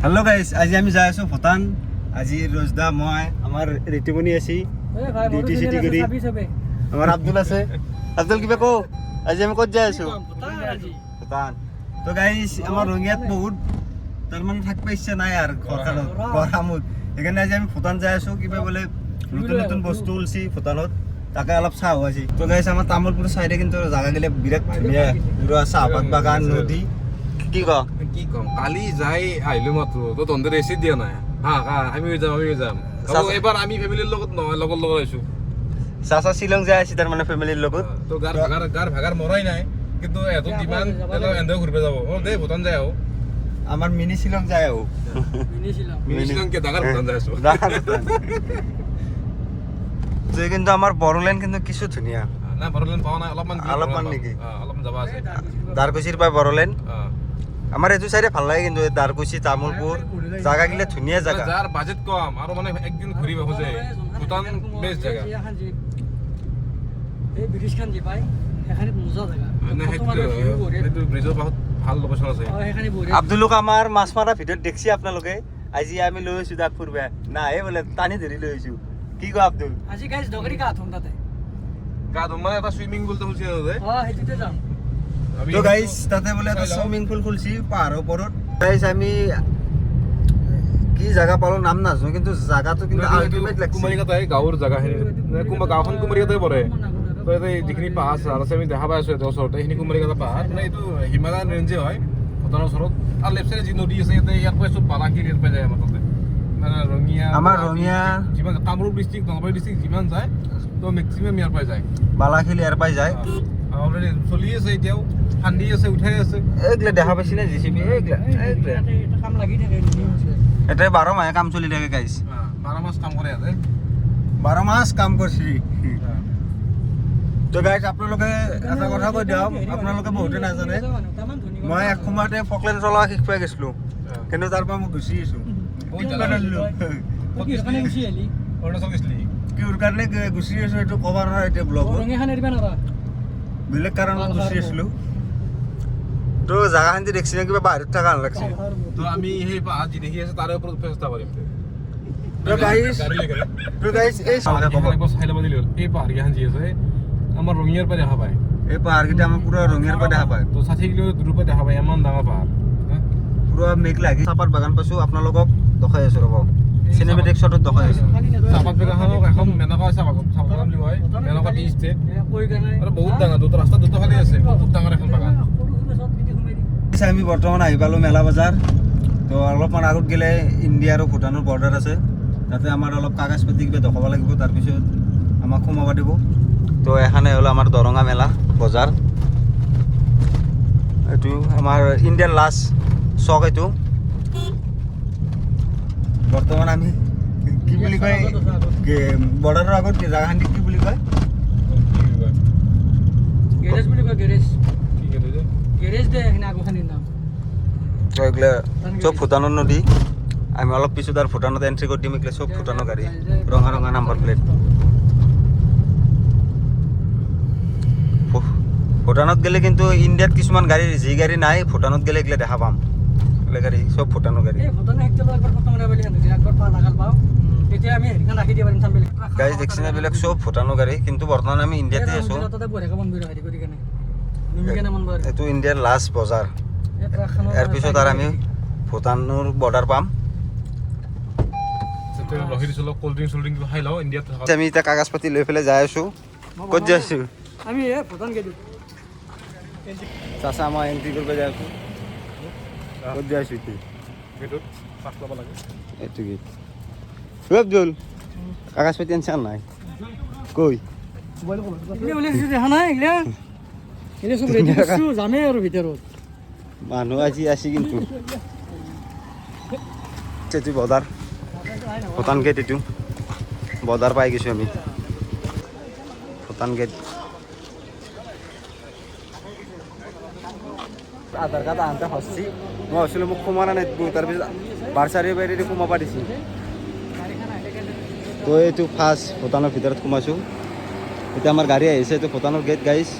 hello guys आज আমি যাই আছো ভূটান আজি রোজদা মই আমার ঋতুমণি আছি ডিউটি সিটি করি আমার আব্দুল আছে আব্দুল কিবা কো আজি আমি কত যাই আছো ভূটান তো গাইস আমার রঙিয়াত বহুত তার মানে থাকবে ইচ্ছা নাই আর ঘরখানত গরমত এখানে আজি আমি ভূটান যাই আছো কিবা বলে নতুন নতুন বস্তু উলছি ভূটানত তাকে অলপ চাহ আজি তো গাইস আমার তামলপুর সাইডে কিন্তু জায়গা গেলে বিরাট ধুনিয়া পুরা চাহপাত বাগান নদী কি কম কালি যাই আহিলো মাত্র তো তন্দে এসি দিয়া নাই আমি যাম এবার আমি ফ্যামিলির লগত নহয় লগৰ লগত আইছো চাচা শিলং যাই আছি তার মানে ফ্যামিলির লগত তো গার ভাগার মরাই নাই কিন্তু এত ডিমান্ড এন্ড ঘুরবে যাব ও দে ভুটান যায় আমার মিনি শিলং যায় মিনি শিলং কে দাগার ভুটান যায় যে কিন্তু আমার বড়লেন কিন্তু কিছু ধুনিয়া না বড়লেন পাও না অলপমান নাকি অলপমান যাবা আছে দারকুচির পায় বড়লেন আমার এটু সাইডে ভাল লাগে কিন্তু দারকুচি তামুলপুর জায়গা গিলা ধুনিয়া জায়গা যার বাজেট কম আর মানে একদিন ঘুরিবে খোঁজে ভুটান বেস্ট জায়গা এই ব্রিটিশ খান যে পাই এখানে মজা জায়গা মানে হেতু ব্ৰিজৰ বহুত ভাল লোকেশন আছে এখানে বঢ়িয়া আব্দুলক আমার মাছ মারা ভিডিও দেখছি আপনালোকে আজি আমি লৈ আছো দাক ফুরবে না এই বলে টানি ধরি লৈ আছো কি কো আব্দুল আজি গাইস ডগরি কা আথম তাতে মানে এটা সুইমিং পুল তো খুলছে দে হেতুতে যাম তো গাইস তাতে বলে একটা সুইমিং পুল খুলছি পাহাড়ের উপরত গাইস আমি কি জায়গা পালো নাম নাজানো কিন্তু জায়গাটো কিন্তু আলটিমেট লাগছে কুমাৰিকাতাই গাঁৱৰ জায়গা হেৰি গাঁওখন কুমাৰিকাতাই পৰে তো এই যিখিনি পাহাৰ আছে আমি দেখা পাই আছো এতিয়া ওচৰতে সেইখিনি কুমাৰিকাতা পাহাৰ মানে এইটো হিমালয়ান ৰেঞ্জে হয় ভূটানৰ ওচৰত আৰু লেফ্ট চাইডে যি নদী আছে ইয়াৰ পৰা চব বালাখিৰ ইয়াৰ পৰা যায় আমাৰ তাতে মানে ৰঙিয়া আমাৰ ৰঙিয়া যিমান কামৰূপ ডিষ্ট্ৰিক্ট নলবাৰী ডিষ্ট্ৰিক্ট যিমান যায় তো মেক্সিমাম ইয়াৰ পৰা যায় বালাখিল ইয়াৰ পাই যায় অলৰেডি চলি আছে এতিয়াও ফান্দি আছে উঠাই আছে এইগিলা দেখা পাইছি না জিচিবি এইগিলা এটা কাম লাগি থাকে এটা 12 মাহে কাম চলি থাকে গাইস 12 মাস কাম কৰে আছে 12 মাস কাম করছি তো গাইস আপোনালোকে এটা কথা কৈ দিও আপোনালোকে বহুতে নাজানে মই এক সময়তে ফকলেন চলা শিকপাই গেছলো কিন্তু তাৰ পৰা মই গুছি আছো অৰুণাচল গৈছিলি কি ওৰ কাৰণে গুছি আছো এটো কভাৰ হয় এটা ব্লগ ৰঙে খান এৰবে না বেলেগ কাৰণত গুছি আছিলো তো জায়গাখান যে দেখছি না কিবা বাহিৰত থাকা লাগছে তো আমি সেই পাহাৰ যি দেখি আছে তাৰে ওপৰত চেষ্টা কৰিম তো গাইস এই চাই ল'ব দিলে এই পাহাৰকেইখন যি আছে আমাৰ ৰঙিয়াৰ পৰা দেখা পায় এই পাহাৰকেইটা আমাৰ পুৰা ৰঙিয়াৰ পৰা দেখা পায় তো 60 কিলো দূৰৰ পৰা দেখা পায় ইমান ডাঙৰ পাহাৰ পুৰা মেঘ লাগি চাহপাত বাগান পাইছো আপোনালোকক দেখাই আছো ৰ'ব চিনেমেটিক শ্বটত দেখাই আছো চাহপাত বাগানক এখন মেনকা চাহপাত বাগান বুলি কয় মেনকা টি ষ্টেট আৰু বহুত ডাঙৰ দুটা ৰাস্তা দুটা ফালে আছে বহুত ডাঙৰ এখন বাগান আমি বৰ্তমান আহি পালো মেলা বজাৰ তো অলপমান আগত গেলে ইণ্ডিয়া আৰু ভূটানৰ বৰ্ডাৰ আছে তাতে আমাৰ অলপ কাগজ পাতি কিবা দেখাব লাগিব তাৰপিছত আমাক সোমাব দিব তো এখানে হলো আমাৰ দৰঙা মেলা বজাৰ এইটো আমাৰ ইণ্ডিয়ান লাষ্ট চক এইটো বৰ্তমান আমি কি বুলি কয় বৰ্ডাৰৰ আগত জাগাখান কি বুলি কয় গ্যাৰেজ বলি কয় গ্যাৰেজ দে এখানে আগখানিৰ নাম তো এগুলা সব ভূটানৰ নদী আমি অলপ পিছত আৰ ভূটানত এন্ট্ৰি কৰি দিম এগুলা সব ভূটানৰ গাড়ী ৰঙা ৰঙা নাম্বাৰ প্লেট ভূটানত গেলে কিন্তু ইণ্ডিয়াত কিছুমান গাড়ী যি গাড়ী নাই ভূটানত গেলে এগুলা দেখা পাম এগুলা গাড়ী সব ভূটানৰ গাড়ী এই ভূটানে একদম একবাৰ ফটো মাৰা বলি একবাৰ পা লাগাল পাও এতিয়া আমি হেৰিখান ৰাখি দিব পাৰিম সামনে গাড়ী দেখছি না বিলাক সব ভূটানৰ গাড়ী কিন্তু বৰ্তমান আমি ইণ্ডিয়াতে আছো তাতে বঢ়িয়াকে বন্ধ হেৰি কৰি কেনে নিমি কেনে মন বাৰ এইটো ইণ্ডিয়াৰ লাষ্ট বজাৰ ইয়াৰ পিছত আৰু আমি ভূটানৰ বৰ্ডাৰ পাম ৰহিৰ চলক কোল্ড ড্ৰিংক খাই লওঁ ইণ্ডিয়াত আমি এতিয়া কাগজ পাতি লৈ পেলাই যাই আছো ক'ত যাই আছো আমি ভূটান গেলো চাচা মই এন্ট্ৰি কৰিব যাই আছো ক'ত যাই আছো এতিয়া গেটত পাছ ল'ব লাগে এইটো গেট আব্দুল কাগজ পাতি আনছা নাই কই দেখা নাই এগিলা এনে সব ৰেডি কৰিছো যামে আৰু ভিতৰত মানুহ আজি আছে কিন্তু এইটো বজাৰ ভূটান গেট এইটো বজাৰ পাই গৈছো আমি ভূটান গেট আধাৰ কাৰ্ড আনতে সঁচি মই ভাবিছিলোঁ মোক সোমোৱা নাই তাৰপিছত বাৰচাৰি বাৰী সোমাব দিছোঁ তো এইটো ফাৰ্ষ্ট ভূটানৰ ভিতৰত সোমাইছোঁ এতিয়া আমাৰ গাড়ী আহিছে এইটো ভূটানৰ গেট গাইছ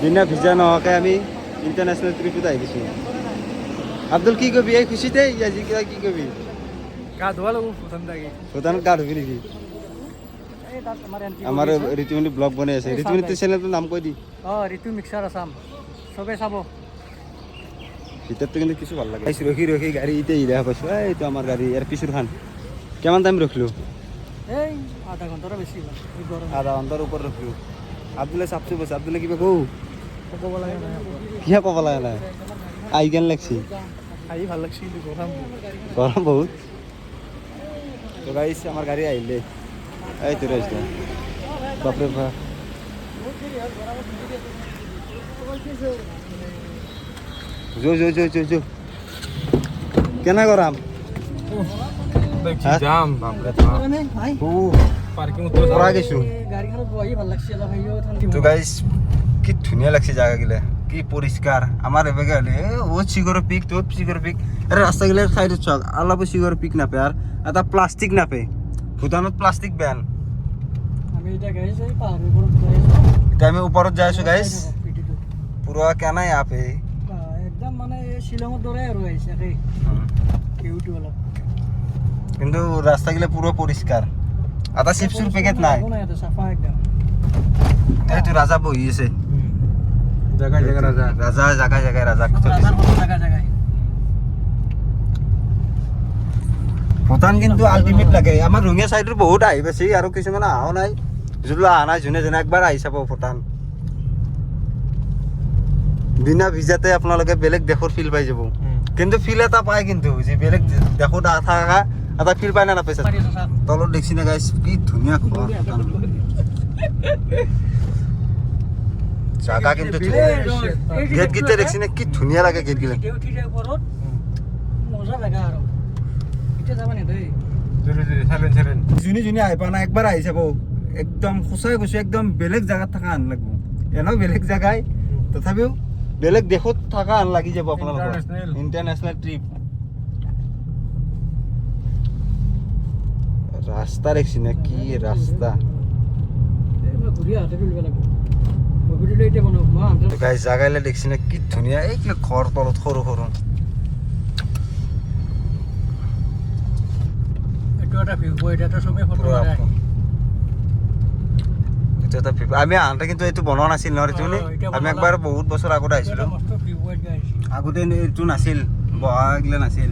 বিনা ভিজা নোহোৱাকৈ আমি ইণ্টাৰনেশ্যনেল ট্ৰিপত আহি গৈছোঁ আব্দুল কি কবি এই খুশিতে আজি কি কবি গা ধোৱা লাগো ভূটান থাকি ভূটানত গা ধুবি নেকি এই তাত আমাৰ ঋতুমণি ব্লগ বনাই আছে ঋতুমণি চেনেলটোৰ নাম কৈ দি ঋতু মিক্সাৰ আছাম চবে চাব ভিতৰটো কিন্তু কিছু ভাল লাগে ৰখি ৰখি গাড়ী এতিয়া দেখা পাইছোঁ এইটো আমাৰ গাড়ী ইয়াৰ পিছৰ খান কিমান টাইম ৰখিলোঁ এই আধা ঘণ্টাৰো বেছি হ'ল এই গৰম আধা ঘণ্টাৰ ওপৰত ৰখিলোঁ আব্দুলে চাপচি বসে আব্দুলে কিবা কওঁ ক'ব লাগে নাই কিয় ক'ব লাগে নাই আহি কেন লাগছি আহি ভাল লাগছি কিন্তু গৰম গৰম বহুত তো গাইছ আমাৰ গাড়ী আহিলে এইটো ৰাস্তা বাপৰে বাপ যো কেনে গৰম যাম বাপৰে পাৰ্কিং পৰা গৈছোঁ গাড়ীখনত বহি ভাল লাগছে অলপ হেৰিও ঠাণ্ডা তো গাইছ কি ধুনীয়া লাগছে জাগাগিলা কি পৰিষ্কাৰ আমাৰ এবেগে হ'লে অ'ত চিগৰৰ পিক ত'ত চিগৰৰ পিক আৰে ৰাস্তাগিলাৰ চাইডত চাওক অলপো চিগৰৰ পিক নাপায় আৰু এটা প্লাষ্টিক নাপায় ভূটানত প্লাষ্টিক বেন আমি এতিয়া গাইছ এই পাহাৰৰ ওপৰত যাই আছোঁ এতিয়া আমি ওপৰত যাই আছোঁ গাইছ পিটিটো পুৰা কেনাই আপে একদম মানে শ্বিলঙৰ দৰে আৰু আহিছে একেই ভিউটো অলপ কিন্তু ৰাস্তাগিলা পুৰা পৰিষ্কাৰ এটা চিপছৰ পেকেট নাই চাফা একদম এইটো ৰাজা বহি আছে জাগাই জাগাই ৰাজা ৰাজা জাগাই জাগাই ৰাজাক জাগাই ভূটান কিন্তু আল্টিমেট লাগে আমাৰ ৰঙিয়া চাইডৰ বহুত আহি পাইছে আৰু কিছুমান অহাও নাই যোনটো অহা নাই যোনে যোনে একবাৰ আহি চাব ভূটান বিনা ভিজাতে আপোনালোকে বেলেগ দেশৰ ফিল পাই যাব কিন্তু ফিল এটা পায় কিন্তু যে বেলেগ দেশত থকা এটা ফিল পায় না নাপায় তলত দেখছি না গাইছ কি ধুনীয়া খোৱা জাগা কিন্তু গেট গিটা দেখছি না কি ধুনীয়া লাগে গেট গিলা মজা জাগা আৰু এতিয়া যাবা নে দেই যোনে যোনে আহি পোৱা নাই একবাৰ আহি চাব একদম সঁচাই কৈছোঁ একদম বেলেগ জাগাত থকা আন লাগিব এনেও বেলেগ জাগাই তথাপিও বেলেগ দেশত থকা আন লাগি যাব আপোনালোকৰ ইণ্টাৰনেশ্যনেল ট্ৰিপ ৰাস্তা দেখছি না কি ৰাস্তা ঘূৰি আহোঁতে তুলিব লাগিব মই ঘূৰিলৈ এতিয়া বনাব মই গাইছ জাগাইলে দেখছি না কি ধুনীয়া এই কি ঘৰ তলত সৰু সৰু এইটো এটা ভিউ পইণ্ট এটা চবেই ফটো মাৰে এইটো এটা আমি আহোঁতে কিন্তু এইটো বনোৱা নাছিল নহয় এইটো আমি একবাৰ বহুত বছৰ আগত আহিছিলোঁ মস্ত ভিউ পইণ্ট গাইছে আগতে এইটো নাছিল বহাগিলা নাছিল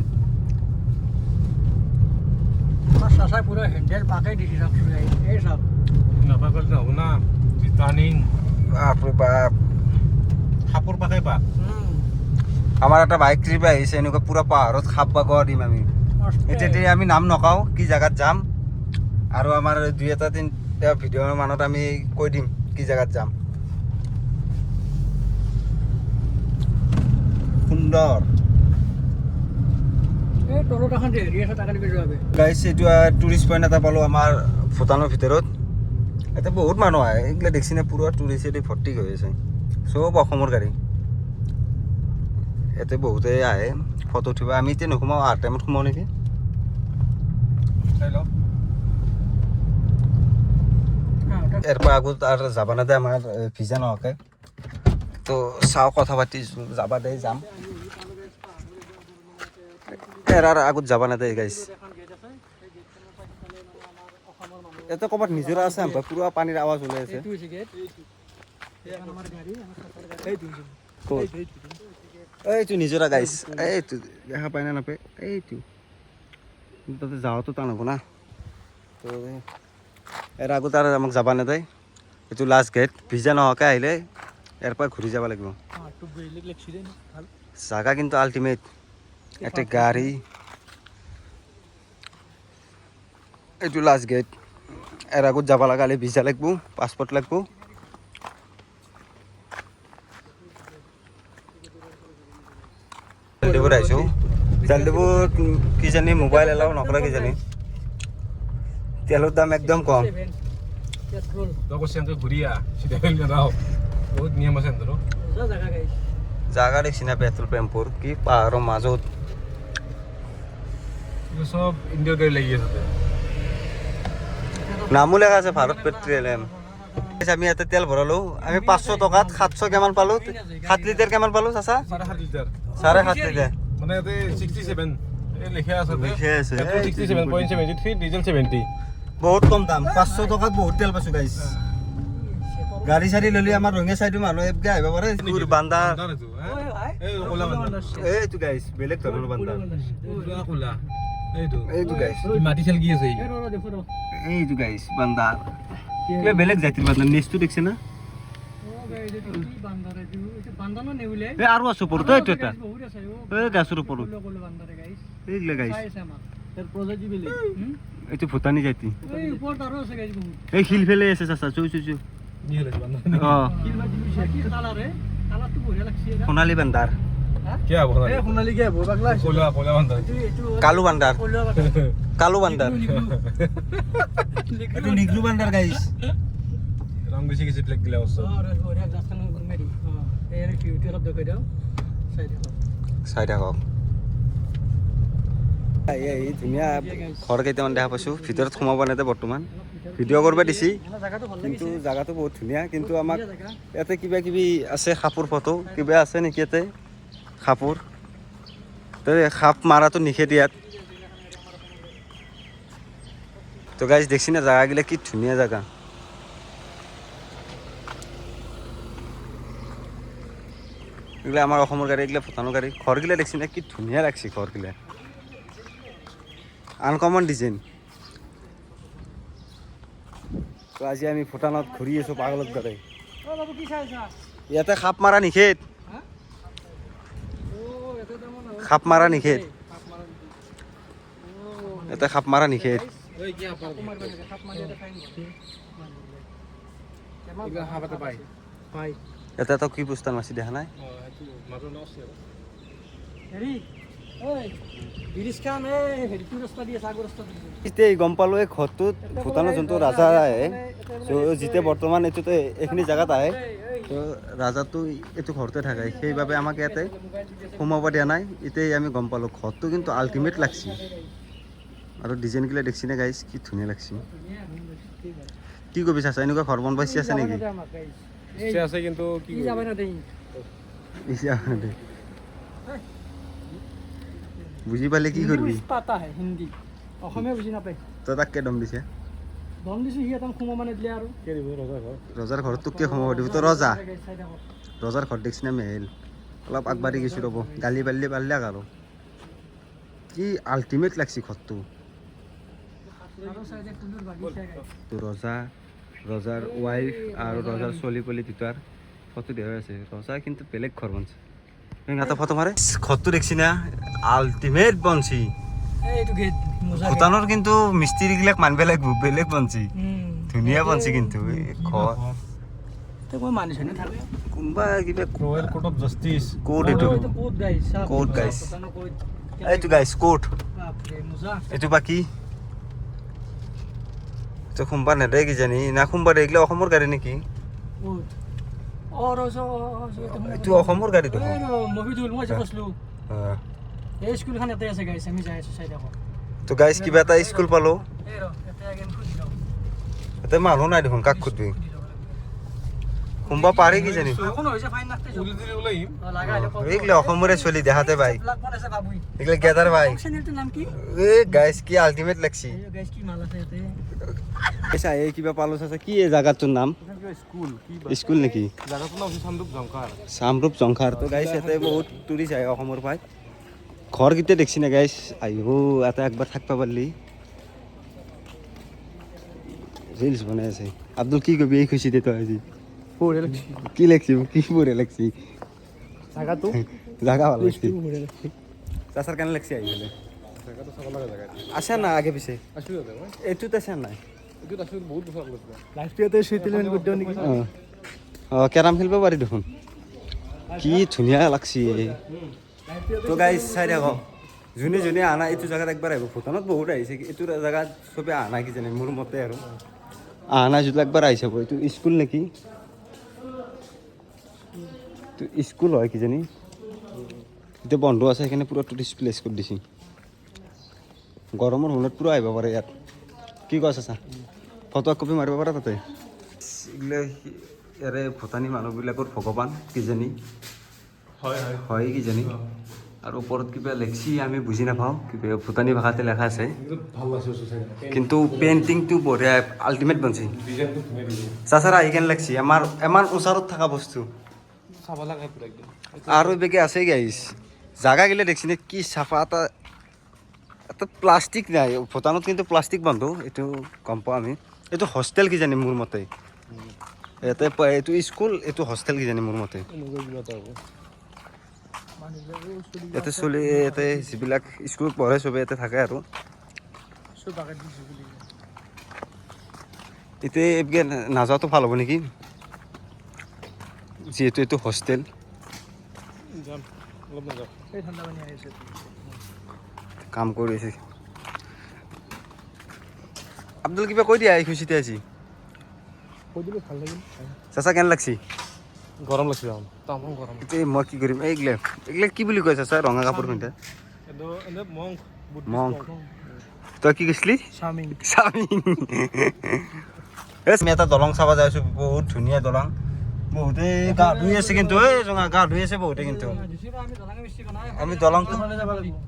আমাৰ চাচাই পুৰা হেণ্ডেল পাকেই দিছে চাওকচোন এই চাওক নাপাকল নহ'ব না টাৰ্ণিং বাপৰে বাপ সাপৰ পাকে পাক আমাৰ এটা বাইক ট্ৰিপ আহিছে এনেকুৱা পুৰা পাহাৰত খাপ বাগোৱা দিম আমি এতিয়া আমি নাম নকওঁ কি জেগাত যাম আৰু আমাৰ দুই এটা তিনিটা ভিডিঅ'ৰ মানত আমি কৈ দিম কি জেগাত যাম সুন্দৰ এই তলত এখন হেৰি আছে তাকে লৈ যাবে গাইছ এইটো টুৰিষ্ট পইণ্ট এটা পালোঁ আমাৰ ভূটানৰ ভিতৰত ইয়াতে বহুত মানুহ আহে এইগিলা দেখছি নে পুৰা টুৰিষ্টেদি ভৰ্তি হৈ আছে চব অসমৰ গাড়ী ইয়াতে বহুতে আহে ফটো উঠিব আমি এতিয়া নোসোমাওঁ আহাৰ টাইমত সোমাওঁ নেকি ইয়াৰ পৰা আগত আৰু যাবা নাদে আমাৰ ভিজা নোহোৱাকৈ তো চাওঁ কথা পাতি যাবা দে যাম ইয়াৰ আগত যাবা নাদে গাইছ ইয়াতে ক'ৰবাত নিজৰা আছে আমাৰ পুৰা পানীৰ আৱাজ ওলাই আছে এইটো নিজৰা গাইছ এইটো দেখা পাই না নাপায় এইটো তাতে যাওঁতো টান হ'ব না তো ইয়াৰ আগত আৰু আমাক যাবা নেদায় এইটো লাষ্ট গেট ভিজা নোহোৱাকৈ আহিলে ইয়াৰ পৰা ঘূৰি যাব লাগিব জাগা কিন্তু আল্টিমেট ইয়াতে গাড়ী এইটো লাষ্ট গেট ইয়াৰ আগত যাব লগা হ'লে ভিজা লাগিব পাছপৰ্ট লাগিব জালডিবোৰ আহিছোঁ জালডিবোৰ কিজানি মোবাইল এলাও নকৰে কিজানি তেলৰ দাম একদম কম বহুত নিয়ম আছে জাগা দেখছি না পেট্ৰল পাম্পৰ কি পাহাৰৰ মাজত সব ইণ্ডিয়াৰ গাড়ী লাগি আছে নামো লেখা আছে ভাৰত পেট্ৰলিয়াম আমি ইয়াতে তেল ভৰালোঁ আমি 500 টকাত 700 কিমান পালোঁ 7 লিটাৰ কিমান পালোঁ চাচা 7.5 লিটাৰ 7.5 লিটাৰ মানে ইয়াতে 67 এই লিখা আছে লিখা আছে, পেট্ৰল 67.73 ডিজেল 70 বহুত কম দাম 500 টকাত বহুত তেল পাইছো গাইছ গাড়ী চাৰি ললি আমাৰ ৰঙে চাইটো মানুহ এপকে আহিব পাৰে কুৰ বান্দা এইটো এই কোলা বান্দা এইটো গাইছ বেলেগ ধৰণৰ বান্দা কোলা এইটো গাইছ মাটি চেল কি আছে এইটো গাইছ বান্দা কিবা বেলেগ জাতিৰ বান্দা নেক্সটটো দেখছে না এই আৰু আছে ওপৰত এইটো এটা এই গাছৰ ওপৰত এইগিলা গাইছ এইটো ভূটানী জাতি এই শিল ফেলে আছে চাচা চুই অ সোণালী বান্দাৰ কি হ'ব সোণালী কি হ'ব পাগলা কোলা বান্দা কালু বান্দাৰ কালু বান্দাৰ এইটো নিগ্ৰু বান্দাৰ গাইছ ৰং বেছি কিছু প্লেক দিলা আছে চাই থাকক এই ধুনীয়া ঘৰ কেইটামান দেখা পাইছোঁ ভিতৰত সোমাব নাই বৰ্তমান ভিডিঅ' কৰিব দিছি কিন্তু জাগাটো বহুত ধুনীয়া কিন্তু আমাক ইয়াতে কিবা কিবি আছে সাপৰ ফটো কিবা আছে নেকি ইয়াতে সাপৰ তো সাপ মাৰাটো নিষেধ ইয়াত তো গাইজ দেখছি না জাগাগিলা কি ধুনীয়া জাগা এগুলা আমাৰ অসমৰ গাড়ী এগুলা ভূটানৰ গাড়ী ঘৰগিলা দেখছি না কি ধুনীয়া লাগছে ঘৰগিলা আনকমন ডিজাইন তো আজি আমি ভূটানত ঘূৰি আছোঁ পাগলত দৰে ইয়াতে সাপ মাৰা নিষেধ সাপ মাৰা নিষেধ ইয়াতে সাপ মাৰা নিষেধ ইয়াতে তো কি পুস্তান মাছি দেখা নাই এতিয়া গম পালোঁ এই ঘৰটোত ভূটানৰ যোনটো ৰাজা আহে ত' যেতিয়া বৰ্তমান এইটোতে এইখিনি জেগাত আহে তো ৰাজাটো এইটো ঘৰতে থাকে সেইবাবে আমাক ইয়াতে সোমাব দিয়া নাই এতিয়াই আমি গম পালোঁ ঘৰটো কিন্তু আল্টিমেট লাগছি আৰু ডিজাইনগিলা দেখছি নে গাইছ কি ধুনীয়া লাগছি কি কবি চাচা এনেকুৱা ঘৰ বন পাইছি আছে নেকি আছে কিন্তু কি বুজি পালে কি কৰিবি হিন্দী অসমীয়া বুজি নাপায় তই তাক কে দম দিছে দম দিছো সি এটা সোমাব মানে দিলে আৰু ৰজাৰ ঘৰত তোক কিয় সোমাব দিব তই ৰজাৰ ঘৰত দেখছি না মেহেল অলপ আগবাঢ়ি গৈছোঁ ৰ'ব গালি পাৰিলে আৰু কি আল্টিমেট লাগছি ঘৰটো ৰজাৰ ৱাইফ আৰু ৰজাৰ ছোৱালী পোৱালী দুটাৰ ফটো দিয়া আছে ৰজা কিন্তু বেলেগ ঘৰ বনছে এটা ফটো মাৰে ঘৰটো দেখছি না আল্টিমেট বনছি ভূটানৰ কিন্তু মিস্ত্ৰীগিলাক মানব লাগিব বেলেগ বনছি ধুনীয়া বনছি কিন্তু ঘৰ কোনোবা কিবা royal court of justice court এইটো কোৰ্ট গাইছ এইটো গাইছ কোৰ্ট এইটো বাকী এইটো সোমবাৰ নেদে কিজানি না সোমবাৰ এইগিলা অসমৰ গাড়ী নেকি এইটো অসমৰ গাড়ী দেখোন তো গাইছ কিবা এটা স্কুল পালোঁ ইয়াতে মানুহ নাই দেখোন কাক খুদবি সোমবাৰ পাৰে কিজানি এইগিলা অসমৰে চলি দেখাতে পাই এইগিলা গেদাৰ ভাই এই গাইছ কি আল্টিমেট লাগছি পইচা এই কিবা পালোঁ চাচা কি এই জাগাটোৰ নাম স্কুল নেকি চামৰূপ জংখাৰ তো গাইছ ইয়াতে বহুত টুৰিষ্ট আহে অসমৰ পৰাই ঘৰকেইটা দেখছি না গাইছ আহিব এটা একবাৰ থাকিব পাৰিলি ৰিলছ বনাই আছে আব্দুল কি কবি এই খুচি দে তই আজি কি লাগছি কি বঢ়িয়া লাগছি জাগা ভাল লাগছি চাচাৰ কেনে লাগছি আহি পেলাই আছে না আগে পিছে এইটোত আছে নাই কেৰাম খেলিব পাৰি দেখোন কি ধুনীয়া লাগছি তো গাইছ চাই থাকক যোনে আনা এইটো জেগাত একবাৰ আহিব ভূটানত বহুত আহিছে এইটো জেগাত চবে আনা কিজানি মোৰ মতে আৰু আনা যদি একবাৰ আহি চাব এইটো স্কুল নেকি স্কুল হয় কিজানি এতিয়া বন্ধ আছে সেইকাৰণে পুৰা টুৰিষ্ট প্লেচ কৰি দিছে গৰমৰ সময়ত পুৰা আহিব পাৰে ইয়াত কি কৈছ চা ফটো কপি মাৰিব পাৰে তাতে এইগিলা ইয়াৰে ভূটানী মানুহবিলাকৰ ভগৱান কিজানি হয় কিজানি আৰু ওপৰত কিবা লেখছি আমি বুজি নাপাওঁ কিবা ভূটানী ভাষাতে লেখা আছে ভাল লাগছে চাই কিন্তু পেইণ্টিংটো বঢ়িয়া আল্টিমেট বনছি ডিজাইনটো ধুনীয়া ডিজাইন চাচাৰা আহি কেন লাগছি আমাৰ ইমান ওচৰত থকা বস্তু চাব লাগে পুৰা একদম আৰু বেগে আছে গাইছ জাগা গেলে দেখছি নে কি চাফা এটা এটা প্লাষ্টিক নাই ভূটানত কিন্তু প্লাষ্টিক বন্ধ এইটো গম পাওঁ আমি এইটো হোষ্টেল কিজানি মোৰ মতে ইয়াতে এইটো স্কুল এইটো হোষ্টেল কিজানি মোৰ মতে ইয়াতে চলি ইয়াতে যিবিলাক স্কুলত পঢ়ে চবে ইয়াতে থাকে আৰু এতিয়া এইবিলাক নাযাওঁতো ভাল হ'ব নেকি যিহেতু এইটো হোষ্টেল কাম কৰি আছে আব্দুল কিবা কৈ দিয়া খুচিতে আজি চাচা কেন লাগছি গৰম লাগছে তামাম গৰম এতিয়া মই কি কৰিম এইগিলা কি বুলি কয় চাচা ৰঙা কাপোৰ পিন্ধা মং তই কি কৈছিলি চামিং আমি এটা দলং চাব যাই আছো বহুত ধুনীয়া দলং বহুতে গা ধুই আছে কিন্তু এই ৰঙা গা ধুই আছে বহুতে কিন্তু আমি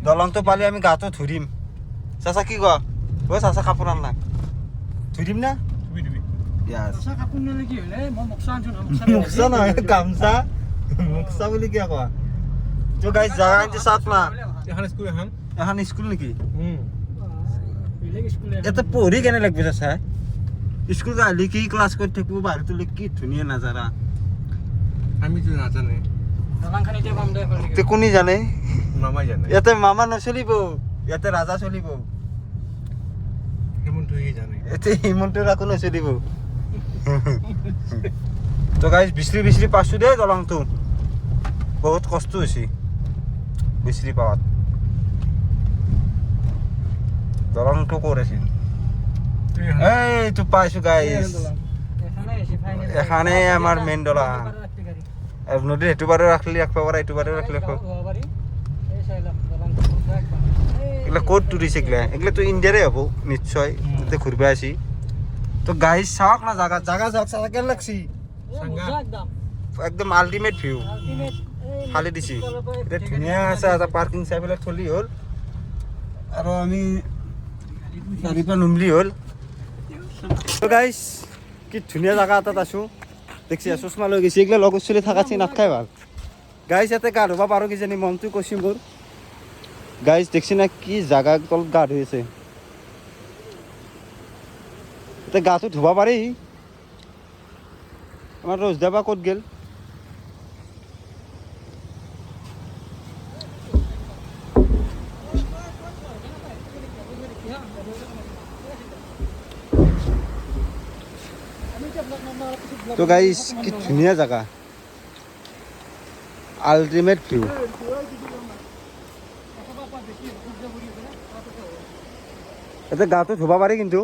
দলংটো পালি আমি গাটো ধুৰিম চাচা কি কোৱা ঐ চাচা কাপোৰ আন নাই ধুৰিম না মুখছা নহয় গামছা মুখছা বুলি কিয় কোৱা তো গাইছ জাগা কিন্তু চাওক না এখন স্কুল নেকি ইয়াতে পঢ়ি কেনে লাগব চাচা স্কুল আহিলে কি ক্লাছ কৰি থাকিব বাহিৰতো কি ধুনীয়া নাজাৰা আমিতো নাজানে কোনে জানে মামাই জানে ইয়াতে মামা নচলিব ইয়াতে ৰাজা চলিব হেমন্তই জানে ইয়াতে হিমন্তৰ একো নচলিব তো গাইজ বিচৰি পাইছোঁ দেই দলংটো বহুত কষ্ট হৈছে বিচৰি পাৱাত দলংটো ক'ত আছিল এইটো পাইছোঁ গাইজ এখানে আমাৰ মেইন দলং নদীৰ সেইটো বাৰে ৰাখলি ৰাখিব পাৰা এইটো বাৰে ৰাখলি ৰাখিব এগুলা ক'ত তুলিছে এগুলাতো ইণ্ডিয়াৰে হ'ব নিশ্চয় তাতে ঘূৰিব আছি তো গাইজ চাওক না জাগা চাওক চাগা কেন লাগছি একদম আল্টিমেট ভিউ ফালি দিছি এতিয়া ধুনীয়া আছে এটা পাৰ্কিং চাই পেলাই থলি হ'ল আৰু আমি গাড়ীৰ পৰা নুমলি হ'ল তো গাইজ কি ধুনীয়া জাগা এটাত আছোঁ দেখছি চশমা লৈ গৈছে এইগিলা লগত চলি থকা চি নাখাই ভাল গাইজ ইয়াতে গা ধুব পাৰোঁ কিজানি মনটো কৈছি মোৰ গাইজ দেখছি না কি জাগা তলত গা ধুই আছে এতিয়া গাটো ধুব পাৰি আমাৰ ৰজদা বা ক'ত গেল তো গাইজ কি ধুনীয়া জাগা আল্টিমেট ভিউ ইয়াতে গাটো ধুব পাৰি কিন্তু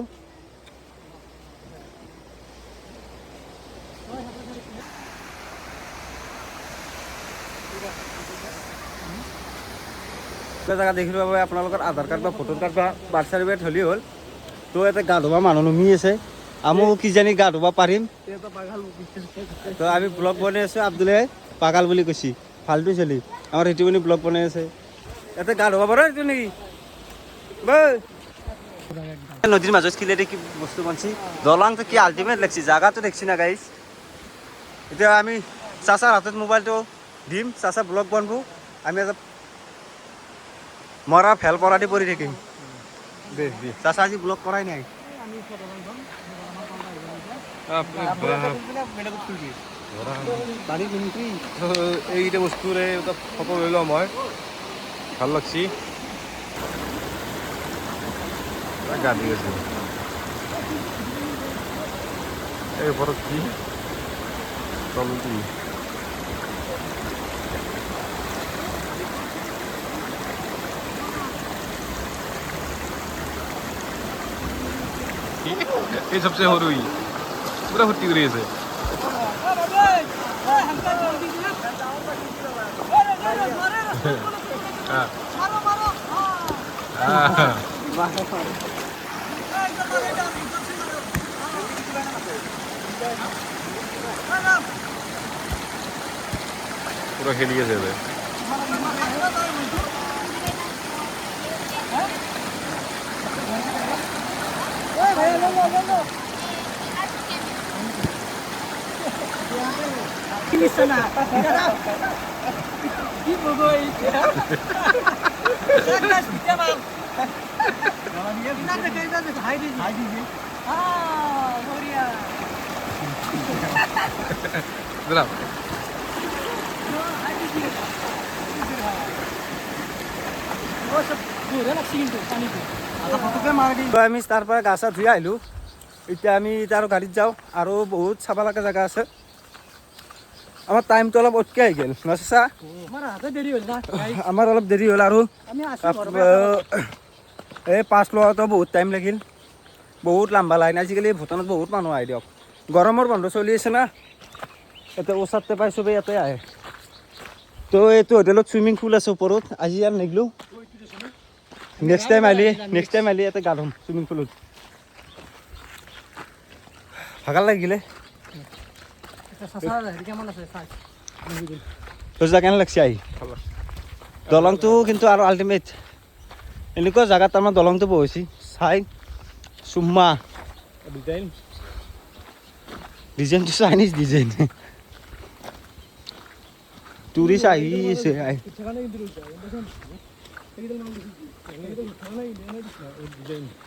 জাগা দেখিলোঁ বাবে আপোনালোকৰ আধাৰ কাৰ্ড বা ভোটাৰ কাৰ্ড বা বাৰ্থ চাৰ্টিফিকেট হ'লেই হ'ল তো ইয়াতে গা ধুব মানুহ নুমি আছে আমিও কিজানি গা ধুব পাৰিম তো আমি ব্লগ বনাই আছোঁ আব্দুলে পাগাল বুলি কৈছি ফাল্টু চলি আমাৰ ঋতুমণি ব্লগ বনাই আছে ইয়াতে গা ধুব পাৰোঁ এইটো নেকি নদীৰ মাজত কিলেদি কি বস্তু বনছি দলংটো কি আল্টিমেট লাগছি জাগাটো দেখছি না গাইজ এতিয়া আমি চাচাৰ হাতত মোবাইলটো দিম চাচা ব্লগ বনাব আমি এটা মৰা ফেল পৰা দি পৰি থাকিম চাচা আজি ব্লগ কৰাই নাই এইকেইটা বস্তুৰে এটা ফটো লৈ লওঁ মই ভাল লাগছি গা ধুই আছে এই ওপৰত কি তলটো এই সবচে সৰু ই পুৰা ফূৰ্তি কৰি আছে পুৰা খেলি আছে কি বলবো এইটা আমি তাৰ পৰা গা চা ধুই আহিলোঁ এতিয়া আমি তাৰ গাড়ীত যাওঁ আৰু বহুত চাব লগা জেগা আছে আমাৰ টাইমটো অলপ অটকে আহি গ'ল নচা আমাৰ অলপ দেৰি হ'ল আৰু এই পাছ লোৱাটো বহুত টাইম লাগিল বহুত লম্বা লাইন আজিকালি ভূটানত বহুত মানুহ আহে দিয়ক গৰমৰ বন্ধ চলি আছে না এতিয়া ওচৰতে পাই চবেই ইয়াতে আহে তো এইটো হোটেলত চুইমিং পুল আছে ওপৰত আজি ইয়াত নিগলোঁ নেক্সট টাইম আহিলে ইয়াতে গা ধুম চুইমিং পুলত ভাগৰ লাগিলে কেনে লাগছে আহি দলংটো কিন্তু আৰু আল্টিমেট এনেকুৱা জেগাত আমাৰ দলংটো বহিছে চাই চুম্মা ডিজাইনটো চাইনিজ ডিজাইন টুৰিষ্ট আহিছে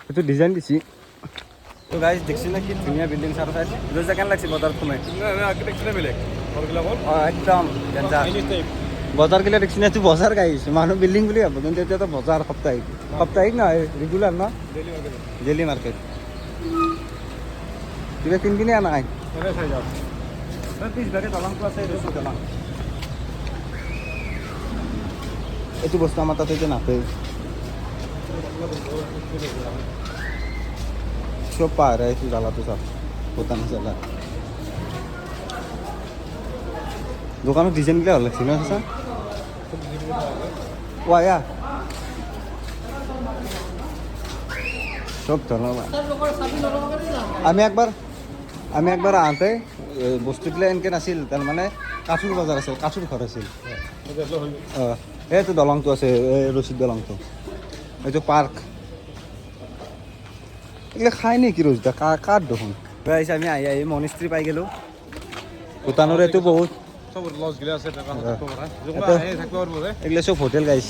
এইটো ডিজাইন দিছি তো গাইজ দেখছি না কি ধুনীয়া বিল্ডিং চাৰ চাইড ৰজা কেনে লাগছে বজাৰত সোমাই একদম বজাৰ গেলে দেখছি না এইটো বজাৰ গাইছ মানুহ বিল্ডিং বুলি ভাবো কিন্তু এতিয়াতো বজাৰ সাপ্তাহিক নহয় ৰেগুলাৰ ন ডেইলি মাৰ্কেট কিবা কিনি আনা নাই পিছভাগে দলংটো আছে দলং এইটো বস্তু আমাৰ তাতে এতিয়া নাপায় সব পায় এইটো জ্বালাটো চব ভূটান জ্বালা দোকানত ডিজাইনবিলাক ভাল লাগছে ন চাচা ওয়া সব ধৰণৰ আমি একবাৰ আহোঁতে বস্তুবিলাক এনেকৈ নাছিল তাৰমানে কাঠৰ বজাৰ আছিল কাঠৰ ঘৰ আছিল অঁ এইটো দলংটো আছে এই ৰচিদ দলংটো এইটো পাৰ্ক এইবিলাক খাই নেকি ৰচিদা কাঠ দেখোন আহিছে আমি আহি মনিষ্ট্ৰী পাই গ'লোঁ ভূটানৰ এইটো বহুত এইগিলা চব হোটেল গাইছ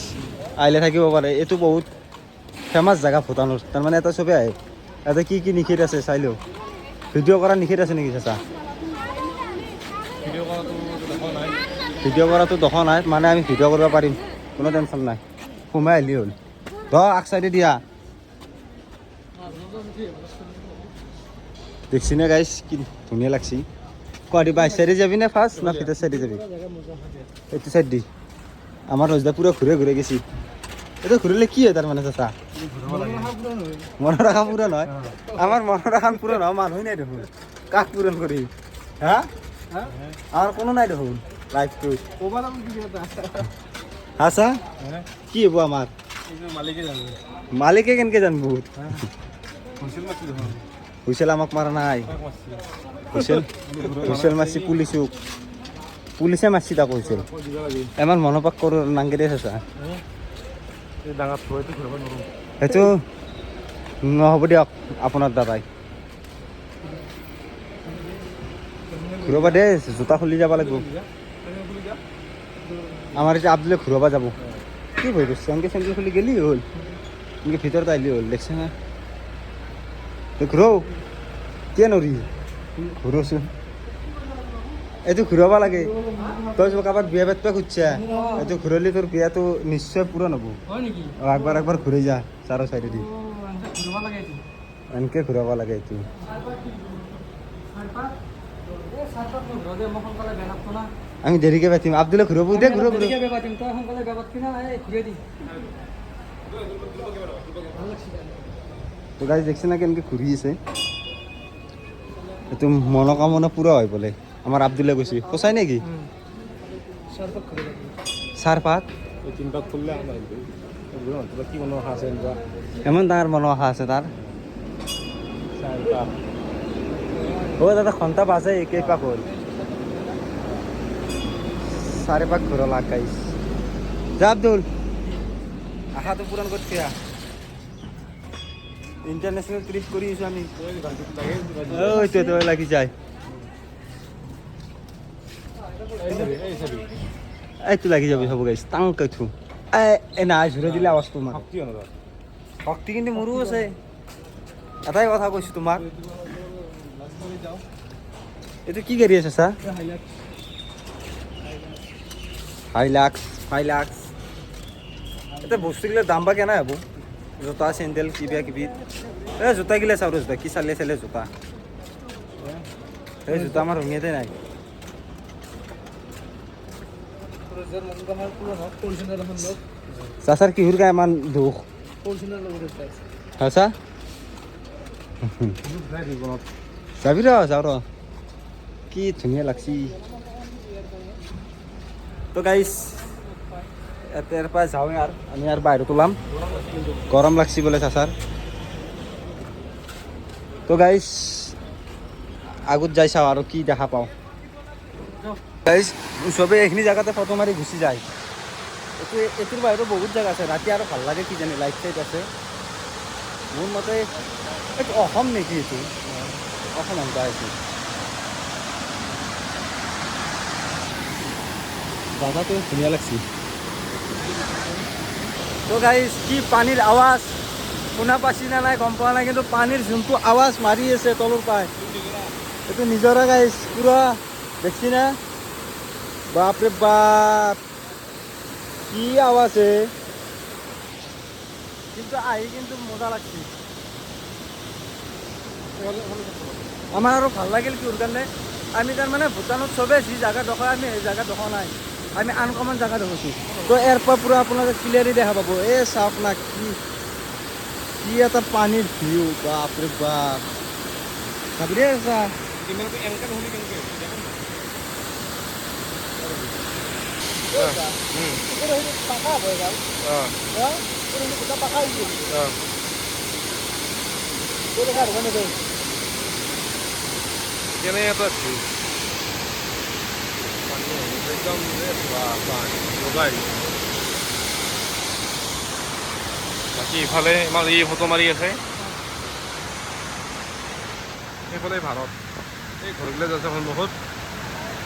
আহিলে থাকিব পাৰে এইটো বহুত ফেমাছ জেগা ভূটানৰ তাৰমানে এটা চবেই আহে ইয়াতে কি কি নিষেধ আছে চাই লওঁ ভিডিঅ' কৰা নিষেধ আছে নেকি চাচা ভিডিঅ' কৰাটো দেখা নাই মানে আমি ভিডিঅ' কৰিব পাৰিম কোনো টেনশ্যন নাই সোমাই আহিলি হ'ল আগ চাইডে দিয়া দেখছি নে গাইছ কি ধুনীয়া লাগছি গুৱাহাটী বাইছ চাইডে যাবি নে ফাৰ্ষ্ট না ভিতৰ চাইডে যাবি এইটো চাইড দি আমাৰ ৰজদা পুৰা ঘূৰে গেছি এইটো ঘূৰিলে কি হয় তাৰমানে চাচা মনৰ আশা পূৰণ হয় আমাৰ মনৰ আশা পূৰণ হয় মানুহ নাই দেখোন কাক পূৰণ কৰি হা আমাৰ কোনো নাই দেখোন লাইফটো আছা কি হ'ব আমাৰ মালিকে কেনেকৈ জানব হুইচেল আমাক মাৰা নাই হুইচেল মাৰছি পুলিচে মাৰছি তাক হুইচেল আমাৰ মনোপাক কৰোঁ নাংগে দে চাচা সেইটো নহ'ব দিয়ক আপোনাৰ দাদাই ঘূৰাব দে জোতা খুলি যাব লাগিব আমাৰ এতিয়া আব্দুলে ঘূৰাব যাব কি ভয় কৰিছে এনেকৈ চেংকে খুলি গেলি হ'ল এনেকৈ ভিতৰত আহিলি হ'ল দেখছে না ঘূৰাও কিয় নৰি ঘূৰচোন এইটো ঘূৰাব লাগে তই কাৰোবাক বিয়া পাতিব খুজিছা এইটো ঘূৰালি তোৰ বিয়াটো নিশ্চয় পূৰণ হ'ব একবাৰ ঘূৰি যা চাৰৰ চাইডেদি এনেকৈ ঘূৰাব লাগে এইটো আমি দেৰিকৈ পাতিম আব্দুলে ঘূৰাব দে ঘূৰাব তো গাড়ী দেখছে না কেনেকৈ ঘূৰি আছে এইটো মনোকামনা পূৰা হয় বোলে আমাৰ আব্দুলে কৈছে সঁচাই নেকি চাৰপাক ইমান ডাঙৰ মনৰ আশা আছে তাৰ দাদা ঘণ্টা বাজে কেইপাক হ'ল 4 পাক ঘূৰা লাগ গাইছ যা আব্দুল আশাটো পূৰণ কৰিছে ইণ্টাৰনেশ্যনেল ট্ৰিপ কৰি আছোঁ আমি এইটো লাগি যায় এইটো লাগি যাবি হ'ব গাইছ টাংকৈ থো এই নাই ঝুৰে দিলে আৱাজটো মাৰ শক্তি কিন্তু মোৰো আছে এটাই কথা কৈছোঁ তোমাক এইটো কি গাড়ী আছে ছাৰ হাইলাক্স এতিয়া বস্তুগিলাৰ দাম বা কেনে হ'ব জোতা চেণ্ডেল কিবা কিবি এই জোতাগিলা চাওঁ জোতা কি চালে জোতা এই জোতা আমাৰ ৰঙিয়াতে নাই চাচাৰ কিহৰ কাৰণে ইমান দুখ চাচা যাবি যাওঁ কি ধুনীয়া লাগছি তো গাইছ ইয়াৰ পৰা যাওঁ আৰু আমি আৰু বাহিৰত ওলাম গৰম লাগছি বোলে চাচাৰ তো গাইছ আগত যাই চাওঁ আৰু কি দেখা পাওঁ গাইছ চবেই এইখিনি জেগাতে ফটো মাৰি গুচি যায় এইটোৰ বাহিৰত বহুত জেগা আছে ৰাতি আৰু ভাল লাগে কি জানি লাইট চাইট আছে মোৰ মতে এইটো অসম নেকি এইটো অসম এনেকুৱা এইটো জাগাটো ধুনীয়া লাগছি তো গাইছ কি পানীৰ আৱাজ শুনা পাইছি না নাই গম পোৱা নাই কিন্তু পানীৰ যোনটো আৱাজ মাৰি আছে তলৰ পাই এইটো নিজৰা গাইছ পুৰা দেখছি না বাপৰে বাপ কি আৱাজ কিন্তু আহি কিন্তু মজা লাগছে আমাৰ আৰু ভাল লাগিল কিহৰ কাৰণে আমি তাৰমানে ভূটানত চবেই যি জেগা দখৰ আমি সেই জেগা দখৰ নাই আমি আনকমন জেগা দেখিছোঁ তো ইয়াৰ পৰা পূৰা আপোনালোকে ক্লিয়াৰলি দেখা পাব এই চাওক না কি এটা পানীৰ ভিউ বাপৰে বাপ চাবি আছা বাকী ইফালে আমাৰ এই ফটো মাৰি আছে সেইফালে ভাৰত এই ঘৰবিলাক আছে সন্মুখত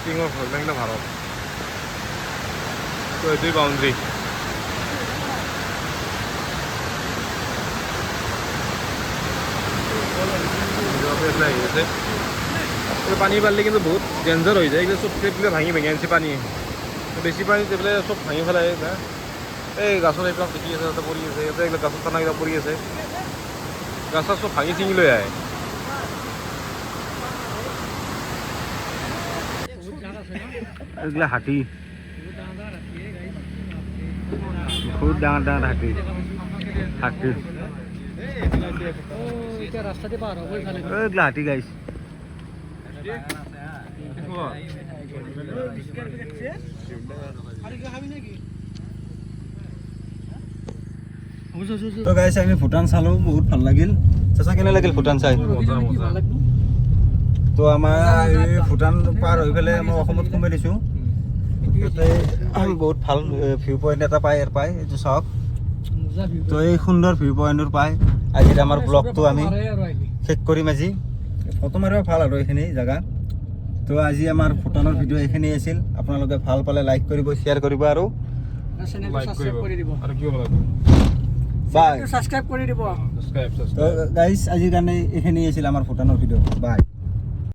টিঙৰ ঘৰবিলাক ভাৰত তো এইটোৱেই বাউণ্ডেৰী আহি আছে পানী বাঢ়িলে কিন্তু বহুত ডেঞ্জাৰ হৈ যায় এইবিলাক চব প্লেটবিলাক ভাঙি আনিছে পানী বেছি পানীত এইবিলাক চব ভাঙি পেলাই এই গাছৰ এইবিলাক দেখি আছে তাতে পৰি আছে ইয়াতে এইবিলাক গাছৰ টানাবিলাক পৰি আছে গাছ চব ভাঙি চিঙি লৈ আহে এইবিলাক হাতী বহুত ডাঙৰ হাতী ৰাস্তাতে পাৰ হ'ব এইবিলাক হাতী গাইছ তো গাইছ আমি ভূটান চালোঁ বহুত ভাল লাগিল চাচা কেনে লাগিল ভূটান চাই তো আমাৰ এই ভূটান পাৰ হৈ পেলাই আমাৰ অসমত সোমাই দিছোঁ তাতে বহুত ভাল ভিউ পইণ্ট এটা পায় ইয়াৰ পায় এইটো চাওক তো এই সুন্দৰ ভিউ পইণ্টৰ পায় আজিৰ আমাৰ ব্লগটো আমি শেষ কৰিম আজি ফটো মাৰিব ভাল আৰু এইখিনি জেগা তো আজি আমাৰ ভূটানৰ ভিডিঅ' এইখিনি আছিল আপোনালোকে ভাল পালে লাইক কৰিব শ্বেয়াৰ কৰিব আৰু বাই সাবস্ক্ৰাইব কৰে দিব তো গাইজ আজিৰ কাৰণে এইখিনি আছিল আমাৰ ভূটানৰ ভিডিঅ' বাই